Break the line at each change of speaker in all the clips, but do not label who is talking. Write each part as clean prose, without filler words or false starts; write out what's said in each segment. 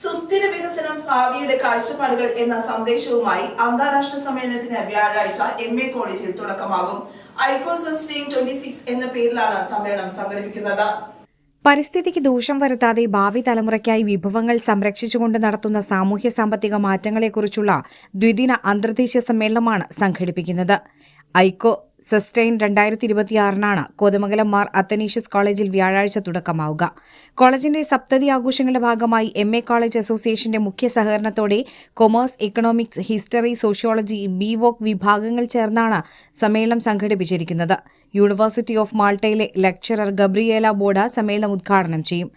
സുസ്ഥിര വികസനം ഭാവിയുടെ കാഴ്ചപ്പാടുകൾ എന്ന സന്ദേശവുമായി അന്താരാഷ്ട്ര സമ്മേളനത്തിന് വ്യാഴാഴ്ച MA കോളേജിൽ തുടക്കമാകും. ഐക്കോ സസ്റ്റെയിൻ 26 എന്ന പേരിലാണ് സമ്മേളനം സംഘടിപ്പിക്കുന്നത്.
പരിസ്ഥിതിക്ക് ദോഷം വരുത്താതെ ഭാവി തലമുറയ്ക്കായി വിഭവങ്ങൾ സംരക്ഷിച്ചുകൊണ്ട് നടത്തുന്ന സാമൂഹ്യ സാമ്പത്തിക മാറ്റങ്ങളെക്കുറിച്ചുള്ള ദ്വിദിന അന്തർദേശീയ സമ്മേളനമാണ് സംഘടിപ്പിക്കുന്നത്. ഐക്കോ സസ്റ്റെയിൻ 2026 കോതമംഗലം മാർ അത്തനീഷ്യസ് കോളേജിൽ വ്യാഴാഴ്ച തുടക്കമാവുക. കോളേജിന്റെ സപ്തതി ആഘോഷങ്ങളുടെ ഭാഗമായി MA കോളേജ് അസോസിയേഷന്റെ മുഖ്യ സഹകരണത്തോടെ commerce, economics, history, sociology, BVoc വിഭാഗങ്ങൾ ചേർന്നാണ് സമ്മേളനം സംഘടിപ്പിച്ചിരിക്കുന്നത്. യൂണിവേഴ്സിറ്റി ഓഫ് മാൾട്ടയിലെ ലെക്ചറർ ഗബ്രിയേല ബോഡ സമ്മേളനം ഉദ്ഘാടനം ചെയ്യും.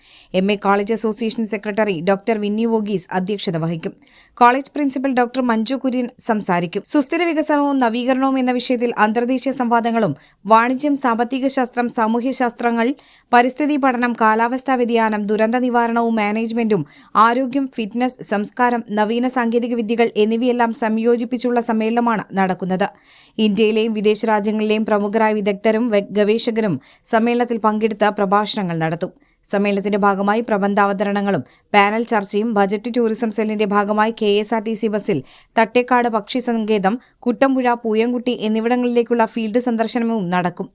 MA college association secretary doctor Winnie Varghese അധ്യക്ഷത വഹിക്കും. College principal doctor Manju Kurian സംസാരിക്കും. സുസ്ഥിര വികസനവും നവീകരണവും എന്ന വിഷയത്തിൽ അന്തർദേശീയ സംവാദങ്ങളും വാണിജ്യം, സാമ്പത്തിക ശാസ്ത്രം, സാമൂഹ്യശാസ്ത്രങ്ങൾ, പരിസ്ഥിതി പഠനം, കാലാവസ്ഥാ വ്യതിയാനം, ദുരന്ത നിവാരണവും മാനേജ്മെന്റും, ആരോഗ്യം, ഫിറ്റ്നസ്, സംസ്കാരം, നവീന സാങ്കേതിക വിദ്യകൾ എന്നിവയെല്ലാം സംയോജിപ്പിച്ചുള്ള സമ്മേളനമാണ് നടക്കുന്നത്. ഇന്ത്യയിലെയും വിദേശ രാജ്യങ്ങളിലെയും പ്രമുഖരായ വിദഗ്ധരും ഗവേഷകരും സമ്മേളനത്തിൽ പങ്കെടുത്ത് പ്രഭാഷണങ്ങൾ നടത്തും. സമ്മേളനത്തിന്റെ ഭാഗമായി പ്രബന്ധാവതരണങ്ങളും പാനൽ ചർച്ചയും, ബജറ്റ് ടൂറിസം സെല്ലിന്റെ ഭാഗമായി KSRTC ബസ്സിൽ തട്ടേക്കാട് പക്ഷി സങ്കേതം, കുട്ടമ്പുഴ, പൂയംകുട്ടി എന്നിവിടങ്ങളിലേക്കുള്ള ഫീൽഡ് സന്ദർശനവും നടക്കും.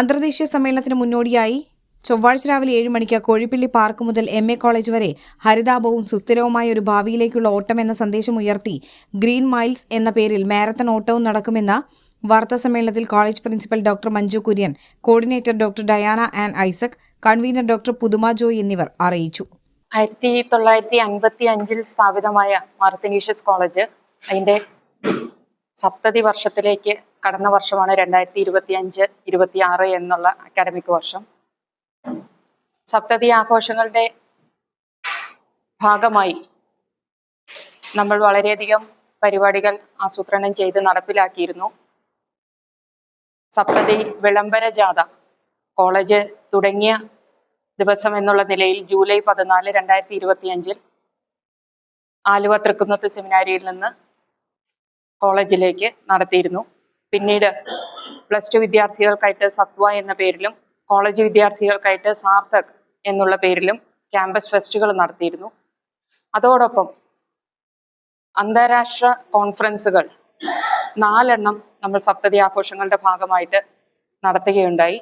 അന്തർദേശീയ സമ്മേളനത്തിന് മുന്നോടിയായി ചൊവ്വാഴ്ച രാവിലെ 7 മണിക്ക് കോഴിപ്പള്ളി പാർക്ക് മുതൽ MA കോളേജ് വരെ ഹരിതാഭവും സുസ്ഥിരവുമായ ഒരു ഭാവിയിലേക്കുള്ള ഓട്ടം എന്ന സന്ദേശം ഉയർത്തി ഗ്രീൻ മൈൽസ് എന്ന പേരിൽ മാരത്തൺ ഓട്ടവും നടക്കുമെന്ന് വാർത്താസമ്മേളനത്തിൽ college principal doctor Manju Kurian, coordinator doctor Diana an Isaac, convener doctor പുതുമ ജോയ് എന്നിവർ അറിയിച്ചു.
1955 സ്ഥാപിതമായ മാർ അത്തനീഷ്യസ് കോളേജ് അതിന്റെ സപ്തതി വർഷത്തിലേക്ക് കടന്ന വർഷമാണ് 2025-26 എന്നുള്ള അക്കാഡമിക് വർഷം. സപ്തതി ആഘോഷങ്ങളുടെ ഭാഗമായി നമ്മൾ വളരെയധികം പരിപാടികൾ ആസൂത്രണം ചെയ്ത് നടപ്പിലാക്കിയിരുന്നു. സപ്തതി വിളംബര ജാഥ കോളേജ് തുടങ്ങിയ ദിവസം എന്നുള്ള നിലയിൽ ജൂലൈ 14, 2025 ആലുവ തൃക്കുന്നത്ത് സെമിനാരിയിൽ നിന്ന് കോളേജിലേക്ക് നടത്തിയിരുന്നു. പിന്നീട് +2 വിദ്യാർത്ഥികൾക്കായിട്ട് സത്വ എന്ന പേരിലും കോളേജ് വിദ്യാർത്ഥികൾക്കായിട്ട് സാർത്ഥക് എന്നുള്ള പേരിലും ക്യാമ്പസ് ഫെസ്റ്റുകൾ നടത്തിയിരുന്നു. അതോടൊപ്പം അന്താരാഷ്ട്ര കോൺഫറൻസുകൾ 4 നമ്മൾ സപ്തതി ആഘോഷങ്ങളുടെ ഭാഗമായിട്ട് നടത്തുകയുണ്ടായി.